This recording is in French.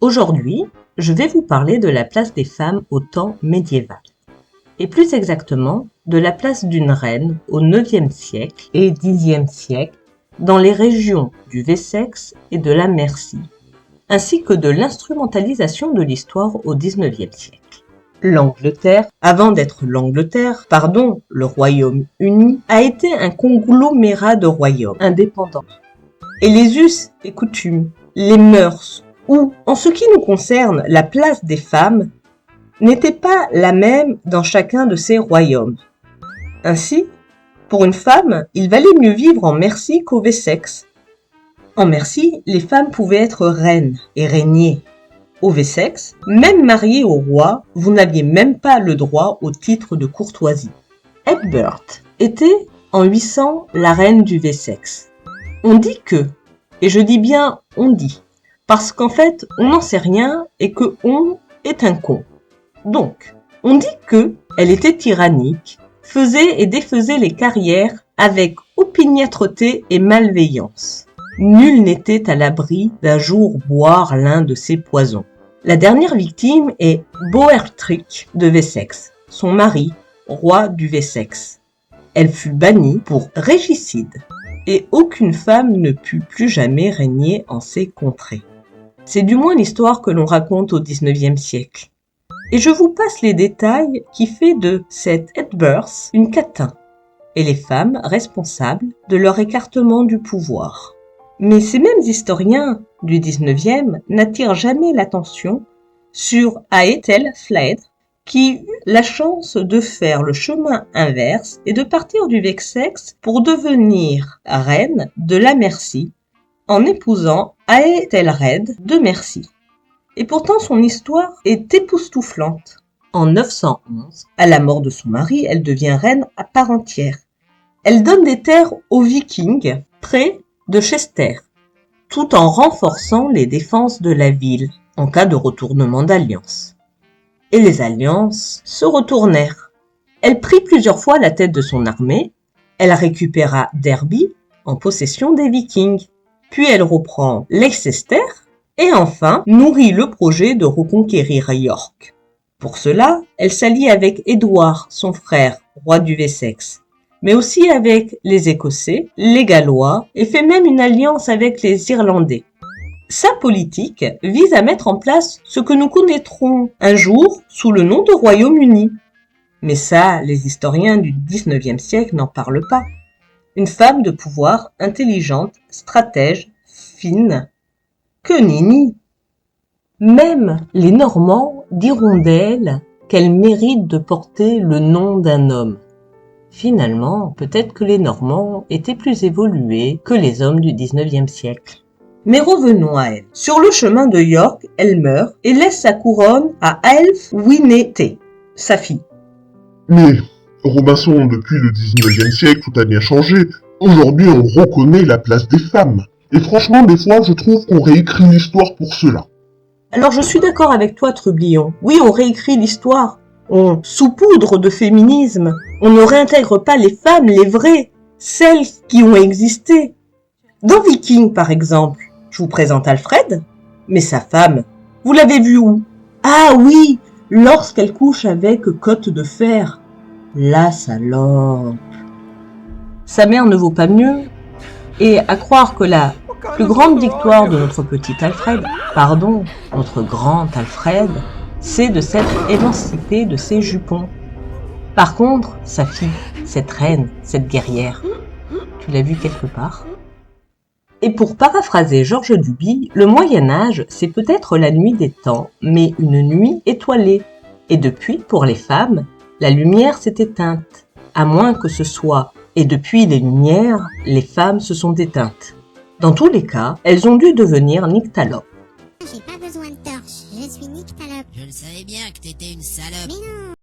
Aujourd'hui, je vais vous parler de la place des femmes au temps médiéval, et plus exactement de la place d'une reine au IXe siècle et Xe siècle dans les régions du Wessex et de la Mercie, ainsi que de l'instrumentalisation de l'histoire au XIXe siècle. L'Angleterre, avant d'être le Royaume-Uni, a été un conglomérat de royaumes indépendants. Et les us et coutumes, les mœurs, ou, en ce qui nous concerne, la place des femmes, n'était pas la même dans chacun de ces royaumes. Ainsi, pour une femme, il valait mieux vivre en Mercie qu'au Wessex. En Mercie, les femmes pouvaient être reines et régner. Au Wessex, même mariée au roi, vous n'aviez même pas le droit au titre de courtoisie. Eadburh était en 800 la reine du Wessex. On dit que, et je dis bien on dit, parce qu'en fait on n'en sait rien et que on est un con. Donc, on dit que elle était tyrannique, faisait et défaisait les carrières avec opiniâtreté et malveillance. Nul n'était à l'abri d'un jour boire l'un de ses poisons. La dernière victime est Boertric de Wessex, son mari, roi du Wessex. Elle fut bannie pour régicide, et aucune femme ne put plus jamais régner en ces contrées. C'est du moins l'histoire que l'on raconte au XIXe siècle. Et je vous passe les détails qui fait de cette Eadburh une catin, et les femmes responsables de leur écartement du pouvoir. Mais ces mêmes historiens du XIXe n'attirent jamais l'attention sur Aethelflaed, qui eut la chance de faire le chemin inverse et de partir du Wessex pour devenir reine de la Mercie, en épousant Aethelred de Mercie. Et pourtant son histoire est époustouflante. En 911, à la mort de son mari, elle devient reine à part entière. Elle donne des terres aux Vikings, près de Chester, tout en renforçant les défenses de la ville en cas de retournement d'alliance. Et les alliances se retournèrent. Elle prit plusieurs fois la tête de son armée, elle récupéra Derby en possession des Vikings, puis elle reprend Leicester et enfin nourrit le projet de reconquérir York. Pour cela, elle s'allie avec Édouard, son frère, roi du Wessex, mais aussi avec les Écossais, les Gallois et fait même une alliance avec les Irlandais. Sa politique vise à mettre en place ce que nous connaîtrons un jour sous le nom de Royaume-Uni. Mais ça, les historiens du XIXe siècle n'en parlent pas. Une femme de pouvoir, intelligente, stratège, fine. Que nenni! Même les Normands diront d'elle qu'elle mérite de porter le nom d'un homme. Finalement, peut-être que les Normands étaient plus évolués que les hommes du XIXe siècle. Mais revenons à elle. Sur le chemin de York, elle meurt et laisse sa couronne à Ælfwine, sa fille. Mais, Robinson, depuis le XIXe siècle, tout a bien changé. Aujourd'hui, on reconnaît la place des femmes. Et franchement, des fois, je trouve qu'on réécrit l'histoire pour cela. Alors je suis d'accord avec toi, Trublion. Oui, on réécrit l'histoire. On saupoudre de féminisme. On ne réintègre pas les femmes, les vraies, celles qui ont existé. Dans Viking, par exemple, je vous présente Alfred, mais sa femme, vous l'avez vue où? Ah oui, lorsqu'elle couche avec Côte de Fer. La salope. Sa mère ne vaut pas mieux, et à croire que la plus grande victoire de notre grand Alfred, c'est de s'être émancipé de ses jupons. Par contre, sa fille, cette reine, cette guerrière, tu l'as vue quelque part? Et pour paraphraser Georges Duby, le Moyen-Âge, c'est peut-être la nuit des temps, mais une nuit étoilée. Et depuis, pour les femmes, la lumière s'est éteinte. À moins que ce soit « et depuis les lumières, les femmes se sont éteintes ». Dans tous les cas, elles ont dû devenir nyctalopes. J'ai pas besoin de torche, je suis nyctalope. Je le savais bien que t'étais une salope. Mais non.